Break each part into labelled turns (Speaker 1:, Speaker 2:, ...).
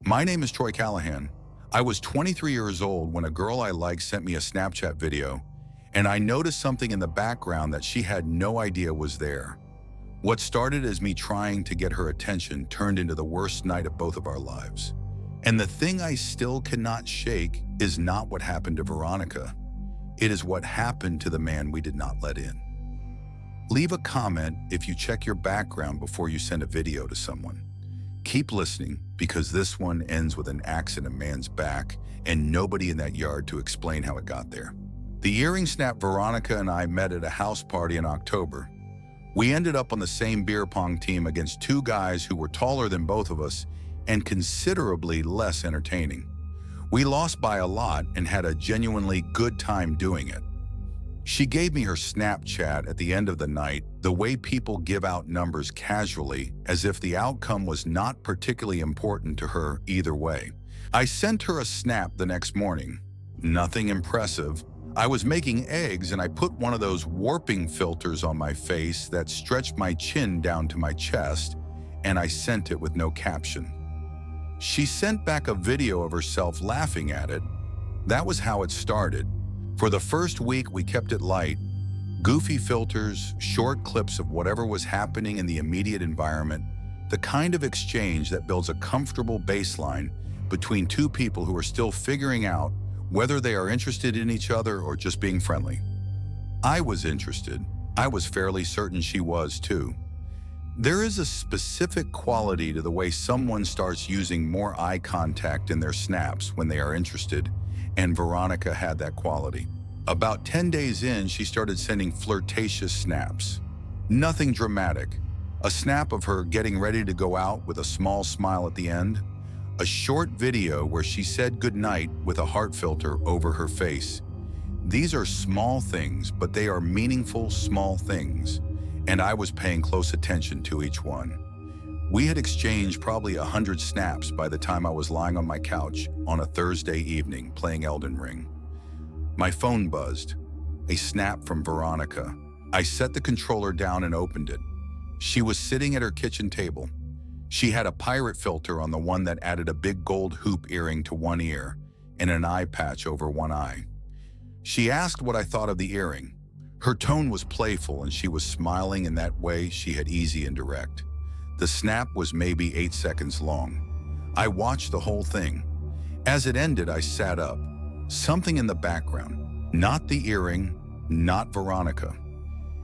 Speaker 1: My name is Troy Callahan. I was 23 years old when a girl I liked sent me a Snapchat video, and I noticed something in the background that she had no idea was there. What started as me trying to get her attention turned into the worst night of both of our lives. And the thing I still cannot shake is not what happened to Veronica. It is what happened to the man we did not let in. Leave a comment if you check your background before you send a video to someone. Keep listening, because this one ends with an axe in a man's back and nobody in that yard to explain how it got there. The earring snap Veronica and I met at a house party in October. We ended up on the same beer pong team against two guys who were taller than both of us and considerably less entertaining. We lost by a lot and had a genuinely good time doing it. She gave me her Snapchat at the end of the night, the way people give out numbers casually, as if the outcome was not particularly important to her either way. I sent her a snap the next morning. Nothing impressive. I was making eggs and I put one of those warping filters on my face that stretched my chin down to my chest, and I sent it with no caption. She sent back a video of herself laughing at it. That was how it started. For the first week, we kept it light. Goofy filters, short clips of whatever was happening in the immediate environment, the kind of exchange that builds a comfortable baseline between two people who are still figuring out whether they are interested in each other or just being friendly. I was interested. I was fairly certain she was too. There is a specific quality to the way someone starts using more eye contact in their snaps when they are interested, and Veronica had that quality. About 10 days in, she started sending flirtatious snaps. Nothing dramatic. A snap of her getting ready to go out with a small smile at the end. A short video where she said goodnight with a heart filter over her face. These are small things, but they are meaningful small things, and I was paying close attention to each one. We had exchanged probably 100 snaps by the time I was lying on my couch on a Thursday evening playing Elden Ring. My phone buzzed. A snap from Veronica. I set the controller down and opened it. She was sitting at her kitchen table. She had a pirate filter on the one that added a big gold hoop earring to one ear and an eye patch over one eye. She asked what I thought of the earring. Her tone was playful and she was smiling in that way she had easy and direct. The snap was maybe 8 seconds long. I watched the whole thing. As it ended, I sat up. Something in the background. Not the earring, not Veronica.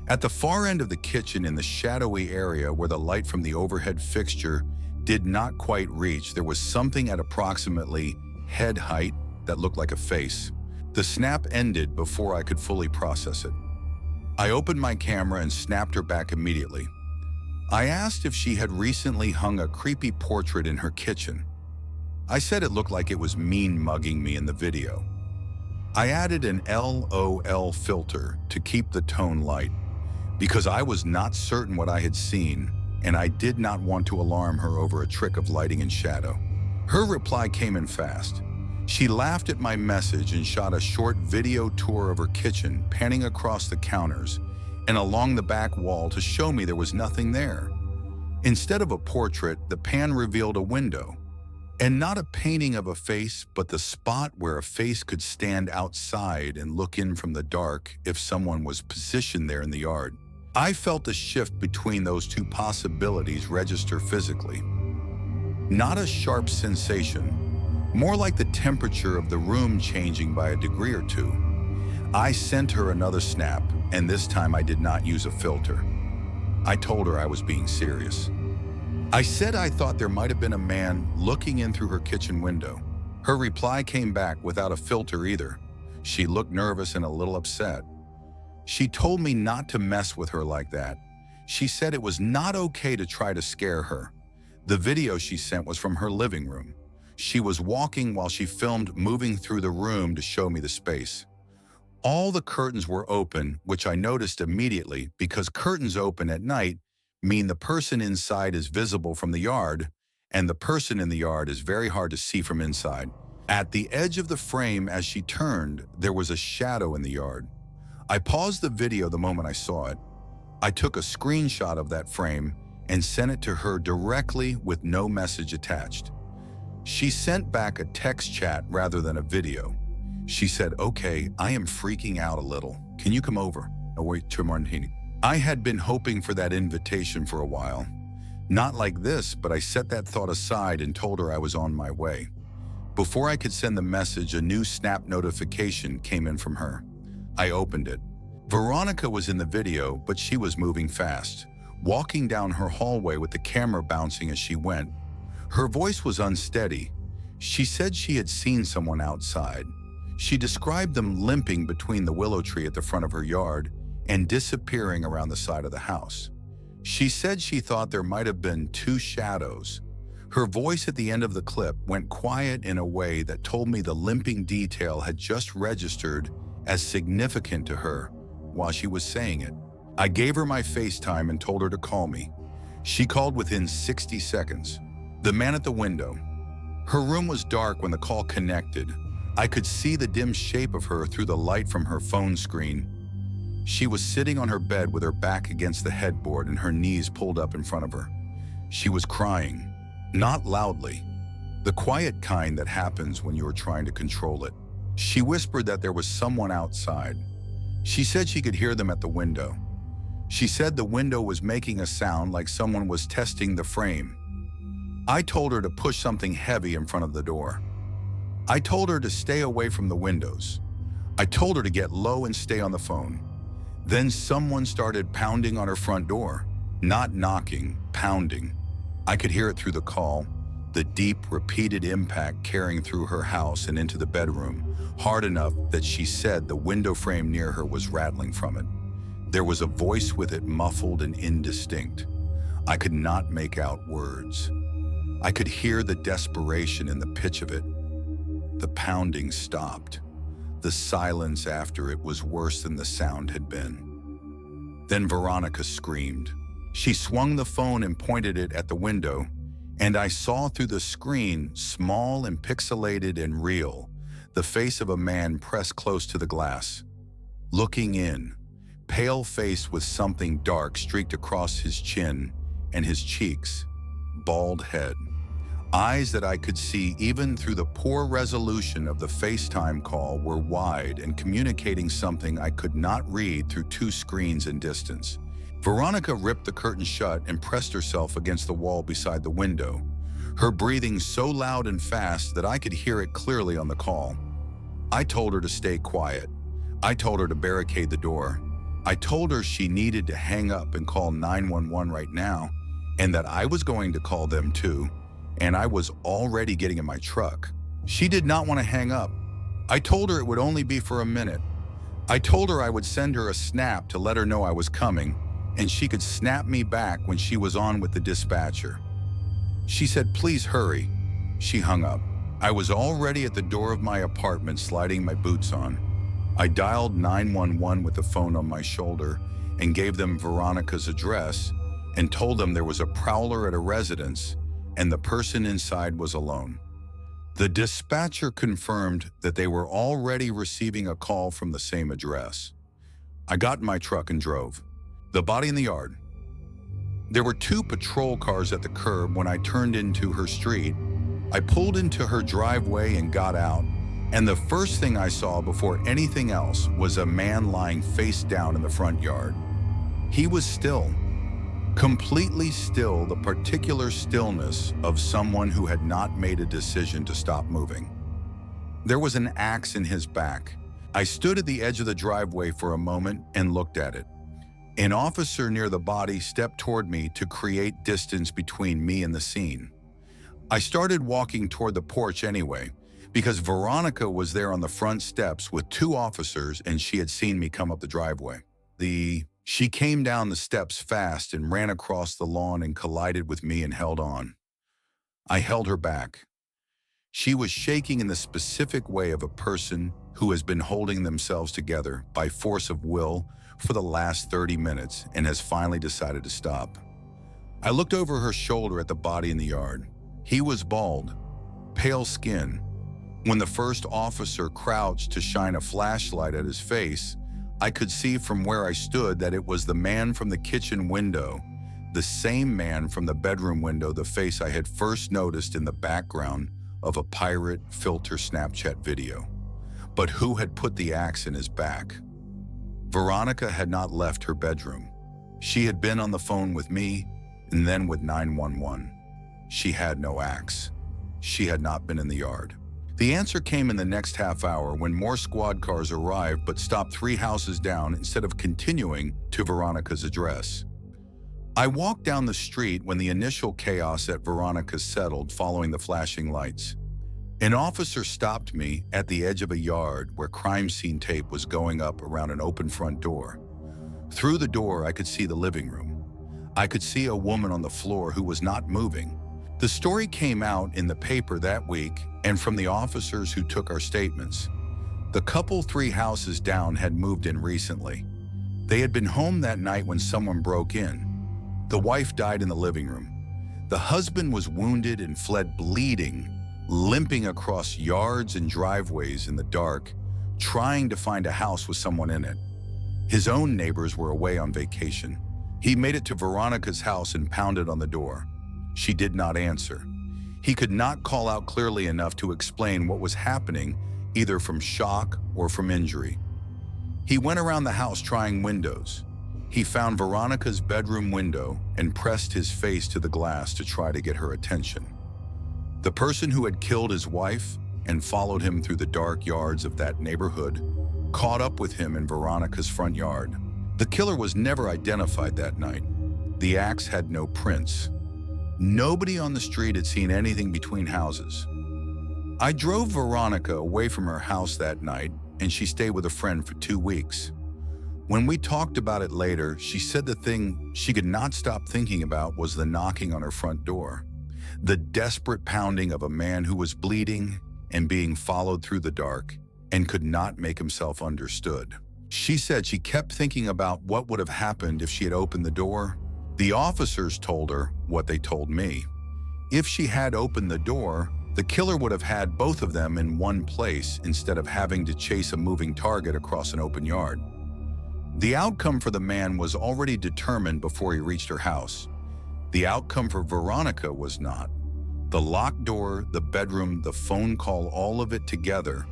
Speaker 1: At the far end of the kitchen in the shadowy area where the light from the overhead fixture did not quite reach, there was something at approximately head height that looked like a face. The snap ended before I could fully process it. I opened my camera and snapped her back immediately. I asked if she had recently hung a creepy portrait in her kitchen. I said it looked like it was mean mugging me in the video. I added an LOL filter to keep the tone light, because I was not certain what I had seen, and I did not want to alarm her over a trick of lighting and shadow. Her reply came in fast. She laughed at my message and shot a short video tour of her kitchen, panning across the counters and along the back wall to show me there was nothing there. Instead of a portrait, the pan revealed a window. And not a painting of a face, but the spot where a face could stand outside and look in from the dark if someone was positioned there in the yard. I felt a shift between those two possibilities register physically. Not a sharp sensation, more like the temperature of the room changing by a degree or two. I sent her another snap, and this time I did not use a filter. I told her I was being serious. I said I thought there might have been a man looking in through her kitchen window. Her reply came back without a filter either. She looked nervous and a little upset. She told me not to mess with her like that. She said it was not okay to try to scare her. The video she sent was from her living room. She was walking while she filmed moving through the room to show me the space. All the curtains were open, which I noticed immediately because curtains open at night mean the person inside is visible from the yard, and the person in the yard is very hard to see from inside. At the edge of the frame as she turned, there was a shadow in the yard. I paused the video the moment I saw it. I took a screenshot of that frame and sent it to her directly with no message attached. She sent back a text chat rather than a video. She said, "Okay, I am freaking out a little. Can you come over?" Oh, wait, to Martini. I had been hoping for that invitation for a while. Not like this, but I set that thought aside and told her I was on my way. Before I could send the message, a new Snap notification came in from her. I opened it. Veronica was in the video, but she was moving fast, walking down her hallway with the camera bouncing as she went. Her voice was unsteady. She said she had seen someone outside. She described them limping between the willow tree at the front of her yard and disappearing around the side of the house. She said she thought there might have been two shadows. Her voice at the end of the clip went quiet in a way that told me the limping detail had just registered as significant to her while she was saying it. I gave her my FaceTime and told her to call me. She called within 60 seconds. The man at the window. Her room was dark when the call connected. I could see the dim shape of her through the light from her phone screen. She was sitting on her bed with her back against the headboard and her knees pulled up in front of her. She was crying, not loudly, the quiet kind that happens when you are trying to control it. She whispered that there was someone outside. She said she could hear them at the window. She said the window was making a sound like someone was testing the frame. I told her to push something heavy in front of the door. I told her to stay away from the windows. I told her to get low and stay on the phone. Then someone started pounding on her front door. Not knocking, pounding. I could hear it through the call, the deep, repeated impact carrying through her house and into the bedroom, hard enough that she said the window frame near her was rattling from it. There was a voice with it, muffled and indistinct. I could not make out words. I could hear the desperation in the pitch of it. The pounding stopped. The silence after it was worse than the sound had been. Then Veronica screamed. She swung the phone and pointed it at the window, and I saw through the screen, small and pixelated and real, the face of a man pressed close to the glass. Looking in, pale face with something dark streaked across his chin and his cheeks, bald head. Eyes that I could see even through the poor resolution of the FaceTime call were wide and communicating something I could not read through two screens in distance. Veronica ripped the curtain shut and pressed herself against the wall beside the window, her breathing so loud and fast that I could hear it clearly on the call. I told her to stay quiet. I told her to barricade the door. I told her she needed to hang up and call 911 right now, and that I was going to call them too, and I was already getting in my truck. She did not want to hang up. I told her it would only be for a minute. I told her I would send her a snap to let her know I was coming, and she could snap me back when she was on with the dispatcher. She said, "Please hurry." She hung up. I was already at the door of my apartment, sliding my boots on. I dialed 911 with the phone on my shoulder and gave them Veronica's address and told them there was a prowler at a residence and the person inside was alone. The dispatcher confirmed that they were already receiving a call from the same address. I got in my truck and drove. The body in the yard. There were two patrol cars at the curb when I turned into her street. I pulled into her driveway and got out, and the first thing I saw before anything else was a man lying face down in the front yard. He was still. Completely still, the particular stillness of someone who had not made a decision to stop moving. There was an axe in his back. I stood at the edge of the driveway for a moment and looked at it. An officer near the body stepped toward me to create distance between me and the scene. I started walking toward the porch anyway, because Veronica was there on the front steps with two officers and she had seen me come up the driveway. She came down the steps fast and ran across the lawn and collided with me and held on. I held her back. She was shaking in the specific way of a person who has been holding themselves together by force of will for the last 30 minutes and has finally decided to stop. I looked over her shoulder at the body in the yard. He was bald, pale skin. When the first officer crouched to shine a flashlight at his face, I could see from where I stood that it was the man from the kitchen window, the same man from the bedroom window, the face I had first noticed in the background of a pirate filter Snapchat video. But who had put the axe in his back? Veronica had not left her bedroom. She had been on the phone with me and then with 911. She had no axe. She had not been in the yard. The answer came in the next half hour when more squad cars arrived but stopped 3 houses down instead of continuing to Veronica's address. I walked down the street when the initial chaos at Veronica settled following the flashing lights. An officer stopped me at the edge of a yard where crime scene tape was going up around an open front door. Through the door, I could see the living room. I could see a woman on the floor who was not moving. The story came out in the paper that week and from the officers who took our statements. The couple 3 houses down had moved in recently. They had been home that night when someone broke in. The wife died in the living room. The husband was wounded and fled bleeding, limping across yards and driveways in the dark, trying to find a house with someone in it. His own neighbors were away on vacation. He made it to Veronica's house and pounded on the door. She did not answer. He could not call out clearly enough to explain what was happening, either from shock or from injury. He went around the house trying windows. He found Veronica's bedroom window and pressed his face to the glass to try to get her attention. The person who had killed his wife and followed him through the dark yards of that neighborhood caught up with him in Veronica's front yard. The killer was never identified that night. The axe had no prints. Nobody on the street had seen anything between houses. I drove Veronica away from her house that night, and she stayed with a friend for 2 weeks. When we talked about it later, she said the thing she could not stop thinking about was the knocking on her front door, the desperate pounding of a man who was bleeding and being followed through the dark and could not make himself understood. She said she kept thinking about what would have happened if she had opened the door. The officers told her what they told me. If she had opened the door, the killer would have had both of them in one place instead of having to chase a moving target across an open yard. The outcome for the man was already determined before he reached her house. The outcome for Veronica was not. The locked door, the bedroom, the phone call, all of it together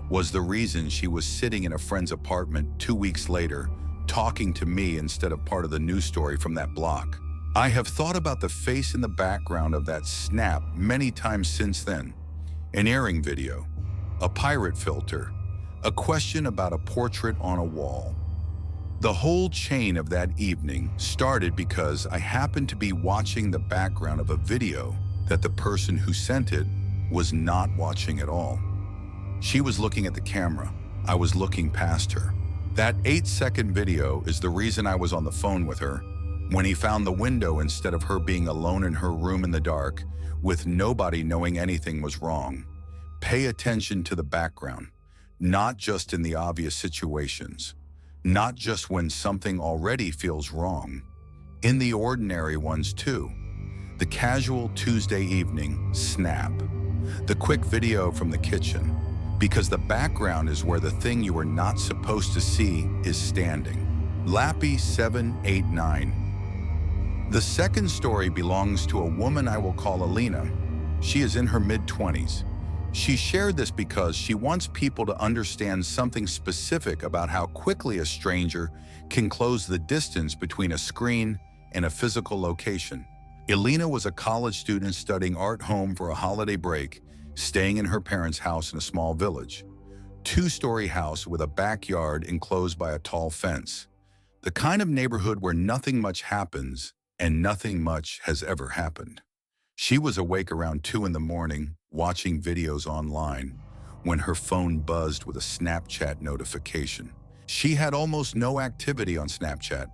Speaker 1: was the reason she was sitting in a friend's apartment 2 weeks later, talking to me instead of part of the news story from that block. I have thought about the face in the background of that snap many times since then. An airing video, a pirate filter, a question about a portrait on a wall. The whole chain of that evening started because I happened to be watching the background of a video that the person who sent it was not watching at all. She was looking at the camera. I was looking past her. That 8-second video is the reason I was on the phone with her when he found the window instead of her being alone in her room in the dark with nobody knowing anything was wrong. Pay attention to the background, not just in the obvious situations, not just when something already feels wrong, in the ordinary ones too. The casual Tuesday evening snap, the quick video from the kitchen, because the background is where the thing you are not supposed to see is standing. Lappy 789. The second story belongs to a woman I will call Alina. She is in her mid-20s. She shared this because she wants people to understand something specific about how quickly a stranger can close the distance between a screen and a physical location. Alina was a college student studying art home for a holiday break, staying in her parents' house in a small village. 2-story house with a backyard enclosed by a tall fence. The kind of neighborhood where nothing much happens and nothing much has ever happened. She was awake around 2 in the morning, watching videos online, when her phone buzzed with a Snapchat notification. She had almost no activity on Snapchat.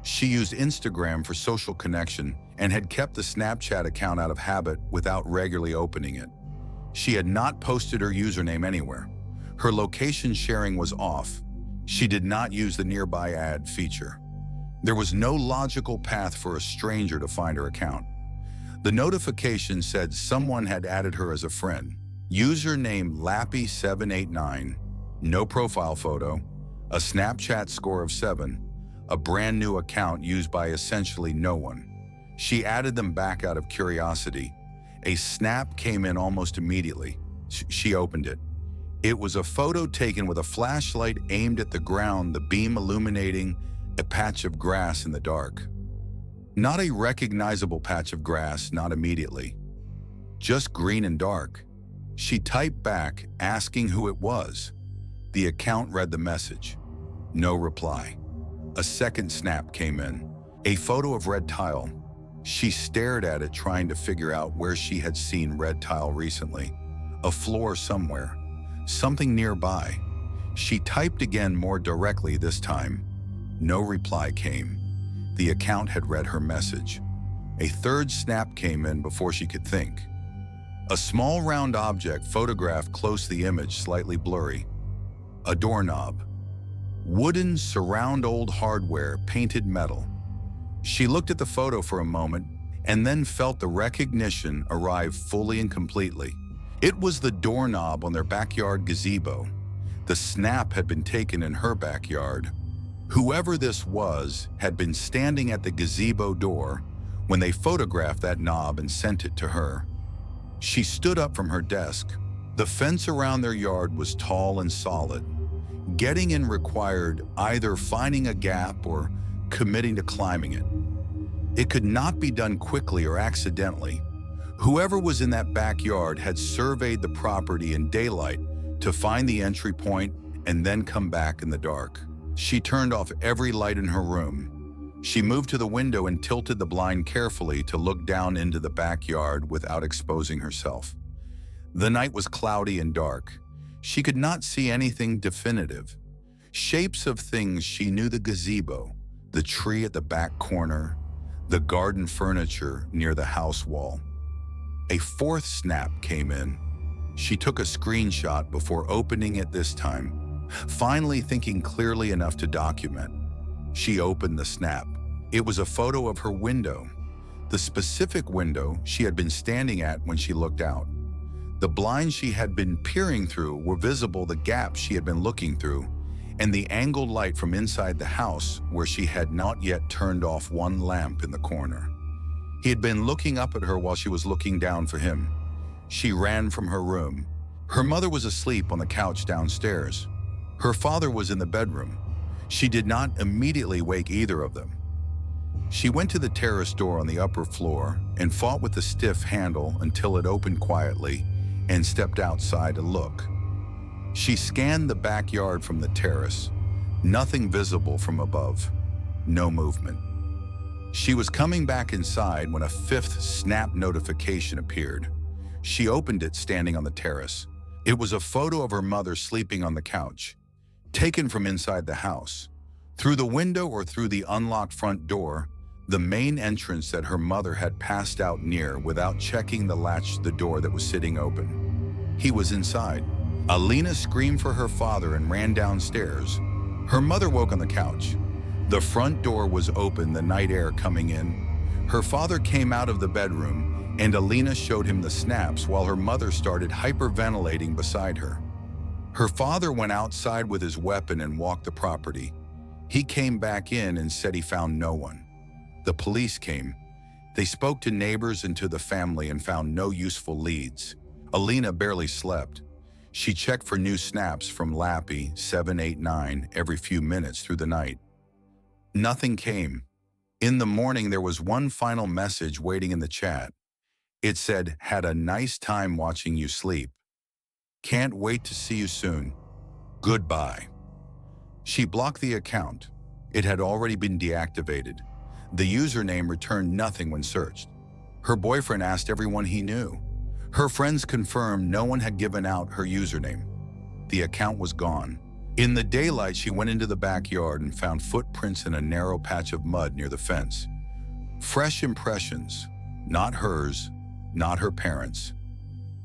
Speaker 1: She used Instagram for social connection and had kept the Snapchat account out of habit without regularly opening it. She had not posted her username anywhere. Her location sharing was off. She did not use the nearby ad feature. There was no logical path for a stranger to find her account. The notification said someone had added her as a friend. Username Lappy789, no profile photo, a Snapchat score of 7, a brand new account used by essentially no one. She added them back out of curiosity, A snap came in almost immediately. She opened it. It was a photo taken with a flashlight aimed at the ground, the beam illuminating a patch of grass in the dark. Not a recognizable patch of grass, not immediately. Just green and dark. She typed back, asking who it was. The account read the message. No reply. A second snap came in. A photo of red tile. She stared at it, trying to figure out where she had seen red tile recently. A floor somewhere. Something nearby. She typed again, more directly this time. No reply came. The account had read her message. A third snap came in before she could think. A small round object photographed close to the image, slightly blurry. A doorknob. Wooden surround, old hardware, painted metal. She looked at the photo for a moment and then felt the recognition arrive fully and completely. It was the doorknob on their backyard gazebo. The snap had been taken in her backyard. Whoever this was had been standing at the gazebo door when they photographed that knob and sent it to her. She stood up from her desk. The fence around their yard was tall and solid. Getting in required either finding a gap or committing to climbing it. It could not be done quickly or accidentally. Whoever was in that backyard had surveyed the property in daylight to find the entry point and then come back in the dark. She turned off every light in her room. She moved to the window and tilted the blind carefully to look down into the backyard without exposing herself. The night was cloudy and dark. She could not see anything definitive. Shapes of things she knew: the gazebo, the tree at the back corner, the garden furniture near the house wall. A fourth snap came in. She took a screenshot before opening it this time, finally thinking clearly enough to document. She opened the snap. It was a photo of her window, the specific window she had been standing at when she looked out. The blinds she had been peering through were visible, the gap she had been looking through, and the angled light from inside the house where she had not yet turned off one lamp in the corner. He had been looking up at her while she was looking down for him. She ran from her room. Her mother was asleep on the couch downstairs. Her father was in the bedroom. She did not immediately wake either of them. She went to the terrace door on the upper floor and fought with the stiff handle until it opened quietly and stepped outside to look. She scanned the backyard from the terrace. Nothing visible from above. No movement. She was coming back inside when a fifth snap notification appeared. She opened it standing on the terrace. It was a photo of her mother sleeping on the couch, taken from inside the house. Through the window or through the unlocked front door, the main entrance that her mother had passed out near without checking the latch to the door that was sitting open. He was inside. Alina screamed for her father and ran downstairs. Her mother woke on the couch. The front door was open, the night air coming in. Her father came out of the bedroom and Alina showed him the snaps while her mother started hyperventilating beside her. Her father went outside with his weapon and walked the property. He came back in and said he found no one. The police came. They spoke to neighbors and to the family and found no useful leads. Alina barely slept. She checked for new snaps from Lappy 789 every few minutes through the night. Nothing came. In the morning, there was one final message waiting in the chat. It said, "Had a nice time watching you sleep. Can't wait to see you soon. Goodbye." She blocked the account. It had already been deactivated. The username returned nothing when searched. Her boyfriend asked everyone he knew. Her friends confirmed no one had given out her username. The account was gone. In the daylight, she went into the backyard and found footprints in a narrow patch of mud near the fence. Fresh impressions, not hers, not her parents'.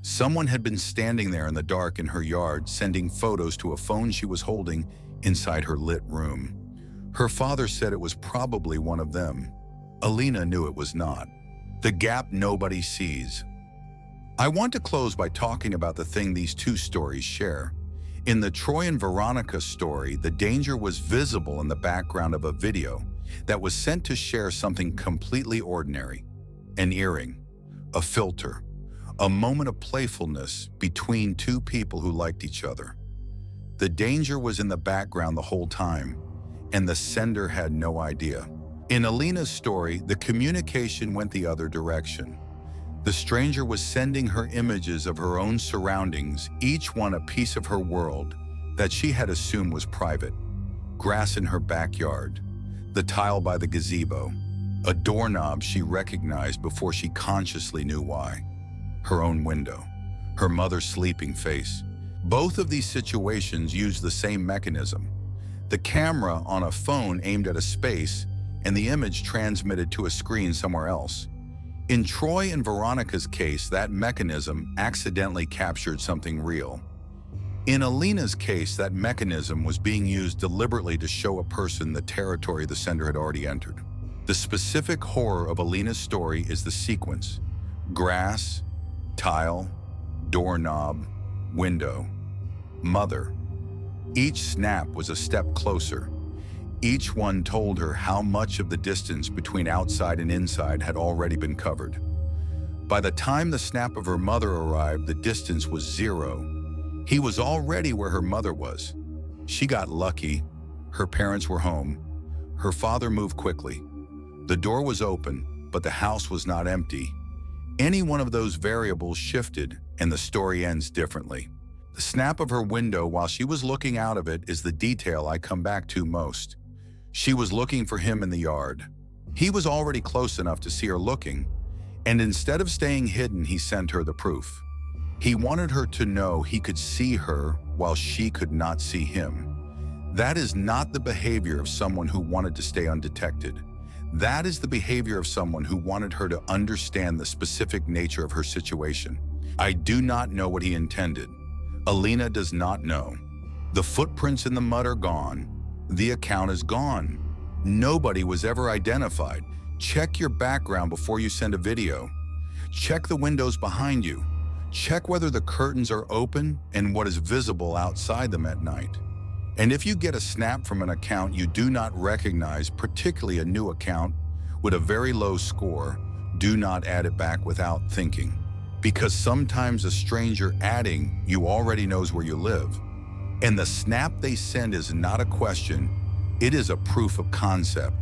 Speaker 1: Someone had been standing there in the dark in her yard, sending photos to a phone she was holding inside her lit room. Her father said it was probably one of them. Alina knew it was not. The gap nobody sees. I want to close by talking about the thing these two stories share. In the Troy and Veronica story, the danger was visible in the background of a video that was sent to share something completely ordinary. An earring, a filter, a moment of playfulness between two people who liked each other. The danger was in the background the whole time, and the sender had no idea. In Alina's story, the communication went the other direction. The stranger was sending her images of her own surroundings, each one a piece of her world that she had assumed was private. Grass in her backyard, the tile by the gazebo, a doorknob she recognized before she consciously knew why, her own window, her mother's sleeping face. Both of these situations used the same mechanism. The camera on a phone aimed at a space and the image transmitted to a screen somewhere else. In Troy and Veronica's case, that mechanism accidentally captured something real. In Alina's case, that mechanism was being used deliberately to show a person the territory the sender had already entered. The specific horror of Alina's story is the sequence: grass, tile, doorknob, window, mother. Each snap was a step closer. Each one told her how much of the distance between outside and inside had already been covered. By the time the snap of her mother arrived, the distance was 0. He was already where her mother was. She got lucky. Her parents were home. Her father moved quickly. The door was open, but the house was not empty. Any one of those variables shifted, and the story ends differently. The snap of her window while she was looking out of it is the detail I come back to most. She was looking for him in the yard. He was already close enough to see her looking, and instead of staying hidden, he sent her the proof. He wanted her to know he could see her while she could not see him. That is not the behavior of someone who wanted to stay undetected. That is the behavior of someone who wanted her to understand the specific nature of her situation. I do not know what he intended. Alina does not know. The footprints in the mud are gone. The account is gone. Nobody was ever identified. Check your background before you send a video. Check the windows behind you. Check whether the curtains are open and what is visible outside them at night. And if you get a snap from an account you do not recognize, particularly a new account with a very low score, do not add it back without thinking. Because sometimes a stranger adding you already knows where you live. And the snap they send is not a question, it is a proof of concept.